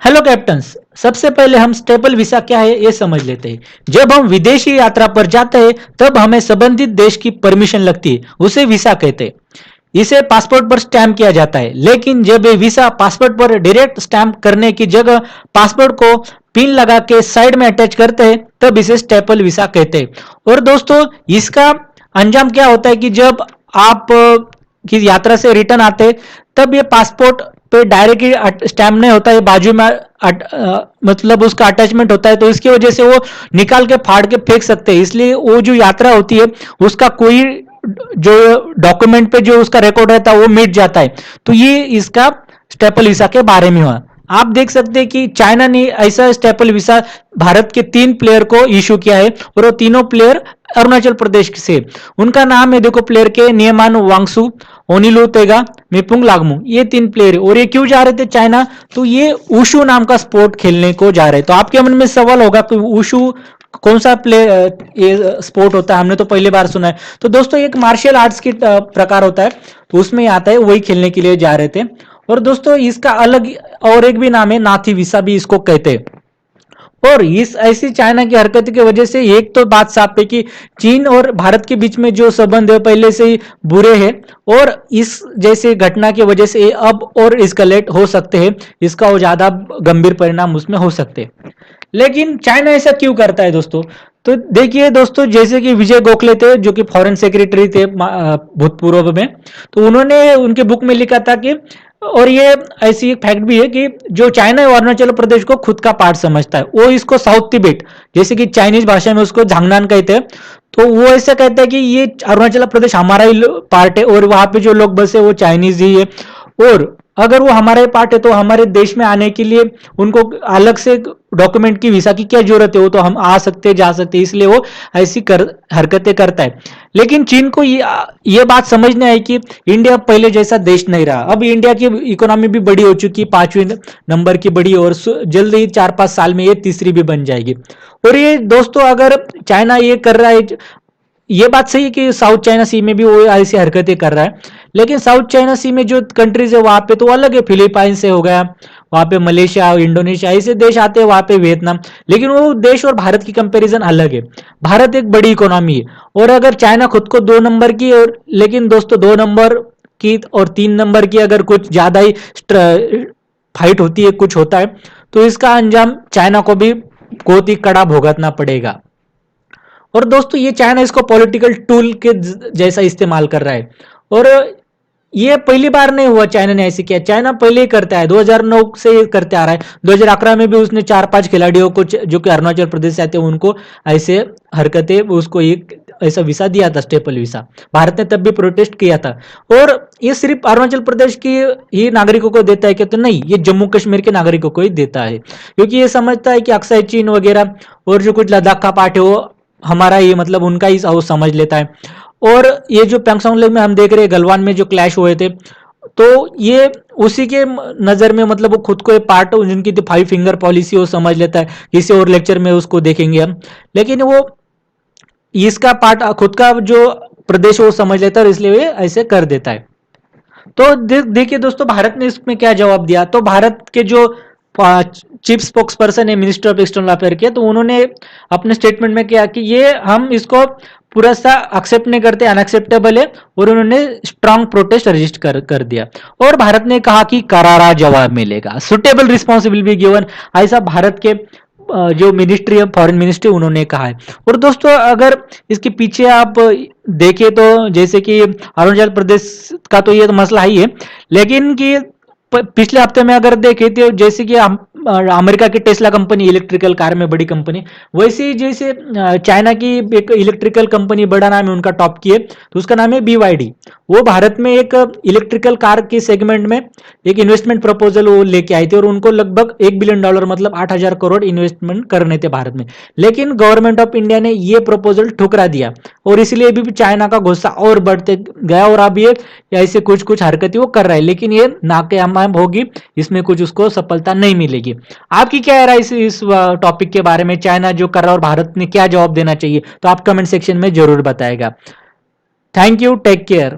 Hello captains, सबसे पहले हम स्टेपल वीसा क्या है ये समझ लेते हैं। जब हम विदेशी यात्रा पर जाते हैं तब हमें संबंधित देश की परमिशन लगती है, उसे वीसा कहते हैं। इसे पासपोर्ट पर स्टैंप किया जाता है, लेकिन जब ये वीसा पासपोर्ट पर डायरेक्ट स्टैंप करने की जगह पासपोर्ट को पिन लगा के साइड में अटैच करते हैं तब इसे स्टेपल वीसा कहते हैं। और दोस्तों, इसका अंजाम क्या होता है कि जब आप की यात्रा से रिटर्न आते हैं तब ये पासपोर्ट पे डायरेक्टली स्टैम्प नहीं होता है, बाजू में मतलब उसका अटैचमेंट होता है, तो इसकी वजह से वो निकाल के फाड़ के फेंक सकते हैं। इसलिए वो जो यात्रा होती है उसका कोई जो डॉक्यूमेंट पे जो उसका रिकॉर्ड रहता है वो मिट जाता है। तो ये इसका स्टेपल वीसा के बारे में हुआ। आप देख सकते हैं कि चाइना ने ऐसा स्टेपल वीसा भारत के 3 प्लेयर को इशू किया है और वो तीनों प्लेयर अरुणाचल प्रदेश से। उनका नाम है, देखो प्लेयर के, नियमान वांगसू, ओनिलू तेगा, मेपुंग लागमू, ये 3 प्लेयर है। और ये क्यों जा रहे थे चाइना? तो ये उशू नाम का स्पोर्ट खेलने को जा रहे। तो आपके मन में सवाल होगा कि उशू कौन सा प्ले ये स्पोर्ट होता है, हमने तो पहली बार सुना है। तो दोस्तों, एक मार्शल आर्ट्स की प्रकार होता है, तो उसमें आता है, वही खेलने के लिए जा रहे थे। और दोस्तों, इसका अलग और एक भी नाम है, नाथी वीसा भी इसको कहते हैं। और इस ऐसी चाइना की हरकत की वजह से एक तो बात साफ है कि चीन और भारत के बीच में जो संबंध है पहले से ही बुरे हैं, और इस जैसे घटना की वजह से अब और एस्केलेट हो सकते हैं, इसका और ज्यादा गंभीर परिणाम उसमें हो सकते हैं। लेकिन चाइना ऐसा क्यों करता है दोस्तों? तो देखिए दोस्तों, जैसे कि विजय गोखले थे जो कि फॉरेन सेक्रेटरी थे भूतपूर्व में, तो उन्होंने उनके बुक में लिखा था कि, और ये ऐसी एक फैक्ट भी है कि जो चाइना है अरुणाचल प्रदेश को खुद का पार्ट समझता है। वो इसको साउथ तिब्बत, जैसे कि चाइनीज भाषा में उसको झांगनान कहते हैं, तो वो ऐसा कहता है कि ये अरुणाचल प्रदेश हमारा ही पार्ट है और वहां पे जो लोग बसे वो चाइनीज ही है। और अगर वो हमारे पार्ट है तो हमारे देश में आने के लिए उनको अलग से डॉक्यूमेंट की वीसा की क्या जरूरत है? वो तो हम आ सकते जा सकते, इसलिए वो ऐसी हरकतें करता है। लेकिन चीन को ये बात समझने आई कि इंडिया पहले जैसा देश नहीं रहा। अब इंडिया की इकोनॉमी भी बड़ी हो चुकी, 5वें नंबर की बड़ी, और जल्द ही 4-5 साल में ये तीसरी भी बन जाएगी। और ये दोस्तों, अगर चाइना ये कर रहा है, ये बात सही है कि साउथ चाइना सी में भी वो ऐसी हरकतें कर रहा है, लेकिन साउथ चाइना सी में जो कंट्रीज है वहां पे तो अलग है। फिलीपाइंस से हो गया, वहां पे मलेशिया, इंडोनेशिया, ऐसे देश आते हैं, वहां पे वियतनाम, लेकिन वो देश और भारत की कंपैरिजन अलग है। भारत एक बड़ी इकोनॉमी है, और अगर चाइना खुद को 2 नंबर की, और लेकिन दोस्तों 2 नंबर की और 3 नंबर की अगर कुछ ज्यादा ही फाइट होती है, कुछ होता है, तो इसका अंजाम चाइना को भी बहुत ही कड़ा भुगतना पड़ेगा। और दोस्तों, ये चाइना इसको पॉलिटिकल टूल के जैसा इस्तेमाल कर रहा है, और ये पहली बार नहीं हुआ चाइना ने ऐसे किया। चाइना पहले ही करता है, 2009 से ये करते आ रहा है। 2011 में भी उसने 4-5 खिलाड़ियों को जो कि अरुणाचल प्रदेश से आते हैं उनको ऐसे हरकतें, उसको एक ऐसा वीसा दिया था, स्टेपल वीसा। भारत ने तब भी प्रोटेस्ट किया था। और ये सिर्फ अरुणाचल प्रदेश की ही नागरिकों को देता है क्या? तो नहीं, ये जम्मू कश्मीर के नागरिकों को ही देता है, क्योंकि ये समझता है कि अक्सर चीन वगैरह और जो कुछ लद्दाख का पार्ट है वो हमारा ये, मतलब उनका ही वो समझ लेता है। और ये जो पैंगसोंग लेक में हम देख रहे हैं, गलवान में जो क्लैश हुए थे, तो ये उसी के नजर में, मतलब वो खुद को एक पार्ट, जिनकी 5 फिंगर पॉलिसी वो समझ लेता है। किसी और लेक्चर में उसको देखेंगे हम, लेकिन वो इसका पार्ट खुद का जो प्रदेश वो समझ लेता है, और इसलिए ये ऐसे कर देता है। तो देखिए दोस्तों, भारत ने इसमें क्या जवाब दिया। तो भारत के जो चीफ स्पोक्स पर्सन है मिनिस्टर ऑफ एक्सटर्नल अफेयर के, तो उन्होंने अपने स्टेटमेंट में किया कि ये हम इसको पूरा सा एक्सेप्ट नहीं करते, अनएक्सेप्टेबल है, और उन्होंने स्ट्रांग प्रोटेस्ट रजिस्टर कर दिया। और भारत ने कहा कि करारा जवाब मिलेगा, suitable response will be given, ऐसा भारत के जो मिनिस्ट्री ऑफ फॉरेन मिनिस्ट्री उन्होंने कहा है। और दोस्तों, अगर इसके पीछे आप देखें तो जैसे कि अरुणाचल प्रदेश का तो ये तो मसला ही है, लेकिन कि पिछले हफ्ते में अगर देखें तो जैसे कि अमेरिका की टेस्ला कंपनी, इलेक्ट्रिकल कार में बड़ी कंपनी, वैसे ही जैसे चाइना की एक इलेक्ट्रिकल कंपनी, बड़ा नाम है उनका, टॉप की है, तो उसका नाम है BYD। वो भारत में एक इलेक्ट्रिकल कार के सेगमेंट में एक इन्वेस्टमेंट प्रपोजल वो लेके आई थी, और उनको लगभग $1 बिलियन, मतलब 8,000 करोड़ इन्वेस्टमेंट करने थे भारत में। लेकिन गवर्नमेंट ऑफ इंडिया ने ये प्रपोजल ठुकरा दिया, और इसलिए भी चाइना का गुस्सा और बढ़ते गया, और अब ये ऐसे कुछ कुछ हरकतें वो कर रहा है, लेकिन ये नाकामयाब होगी, इसमें कुछ उसको सफलता नहीं मिलेगी। आपकी क्या राय इस टॉपिक के बारे में? चाइना जो कर रहा है और भारत ने क्या जवाब देना चाहिए? तो आप कमेंट सेक्शन में जरूर बताएगा। Thank you, take care.